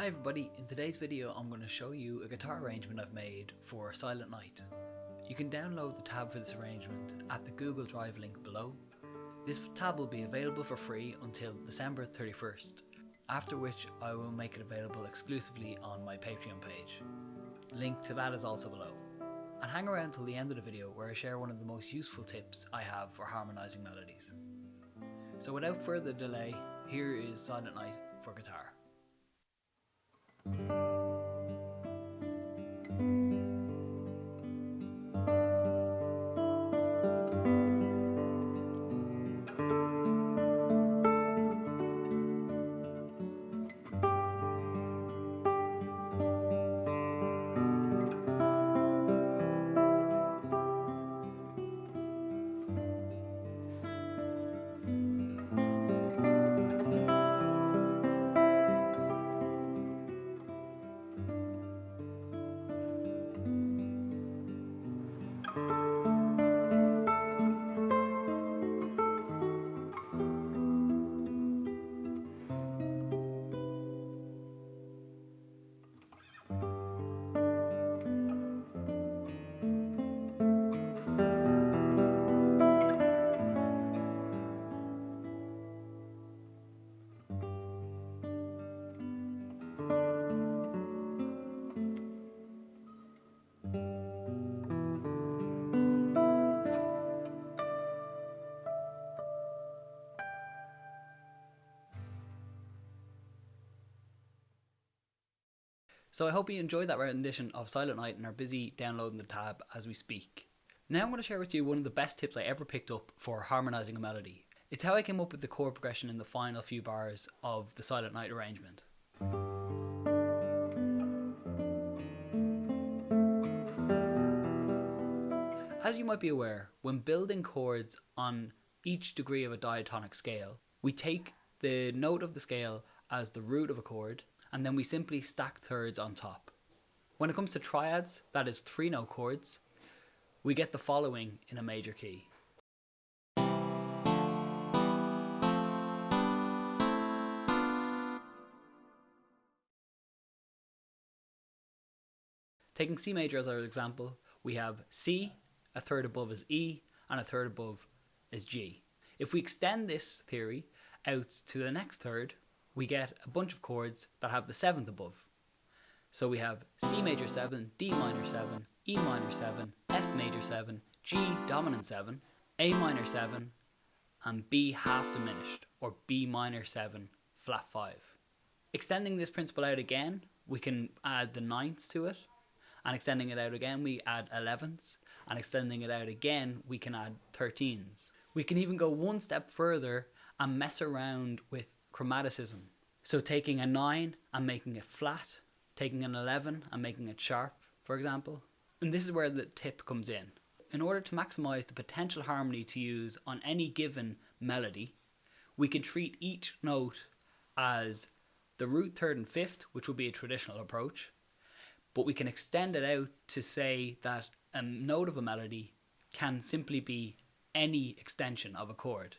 Hi everybody, in today's video I'm going to show you a guitar arrangement I've made for Silent Night. You can download the tab for this arrangement at the Google Drive link below. This tab will be available for free until December 31st, after which I will make it available exclusively on my Patreon page. Link to that is also below. And hang around till the end of the video where I share one of the most useful tips I have for harmonising melodies. So without further delay, here is Silent Night for guitar. So I hope you enjoyed that rendition of Silent Night and are busy downloading the tab as we speak. Now I'm going to share with you one of the best tips I ever picked up for harmonising a melody. It's how I came up with the chord progression in the final few bars of the Silent Night arrangement. As you might be aware, when building chords on each degree of a diatonic scale, we take the note of the scale as the root of a chord, and then we simply stack thirds on top. When it comes to triads, that is 3-note chords, we get the following in a major key. Taking C major as our example, we have C, a third above is E, and a third above is G. If we extend this theory out to the next third, we get a bunch of chords that have the 7th above. So we have C major 7, D minor 7, E minor 7, F major 7, G dominant 7, A minor 7, and B half diminished, or B minor 7 flat 5. Extending this principle out again, we can add the 9ths to it, and extending it out again we add 11ths, and extending it out again we can add 13s. We can even go one step further and mess around with chromaticism. So taking a 9 and making it flat, taking an 11 and making it sharp, for example. And this is where the tip comes in. In order to maximize the potential harmony to use on any given melody, we can treat each note as the root, third and fifth, which would be a traditional approach, but we can extend it out to say that a note of a melody can simply be any extension of a chord.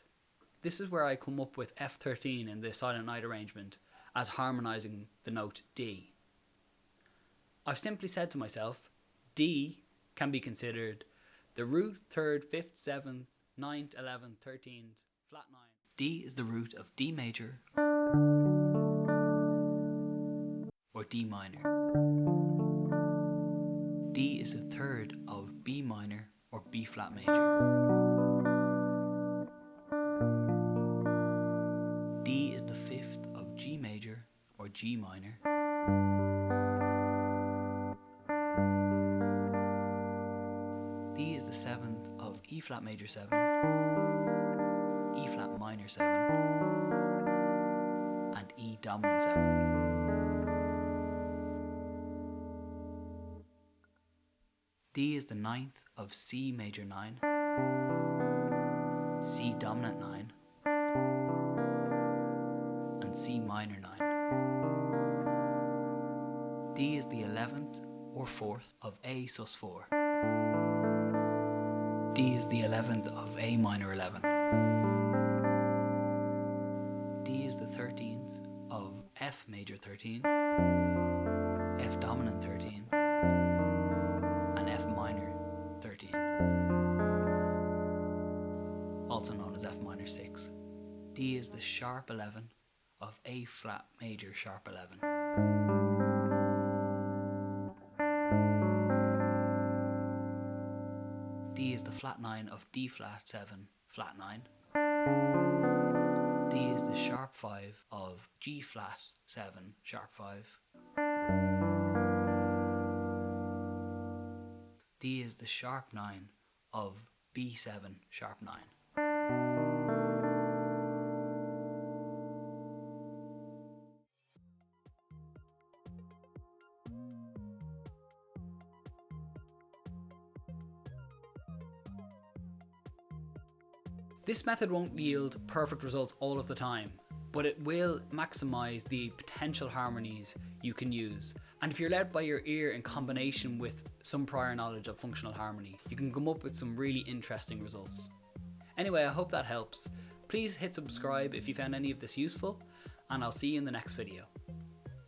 This is where I come up with F13 in the Silent Night arrangement as harmonising the note D. I've simply said to myself, D can be considered the root, 3rd, 5th, 7th, 9th, 11th, 13th, flat 9. D is the root of D major or D minor. D is the third of B minor or B flat major. D is the 5th of G major or G minor. D is the 7th of E flat major 7, E flat minor 7, and E dominant 7. D is the 9th of C major 9, C dominant 9, and C minor 9. D is the 11th or 4th of A sus 4. D is the 11th of A minor 11. D is the 13th of F F major 13, F dominant 13, and F minor 13, also known as F minor 6. D is the sharp 11 of A flat major sharp 11. D is the flat 9 of D flat 7 flat 9. D is the sharp 5 of G flat 7 sharp 5. D is the sharp 9 of B7 sharp 9. This method won't yield perfect results all of the time, but it will maximize the potential harmonies you can use. And if you're led by your ear in combination with some prior knowledge of functional harmony, you can come up with some really interesting results. Anyway, I hope that helps. Please hit subscribe if you found any of this useful, and I'll see you in the next video.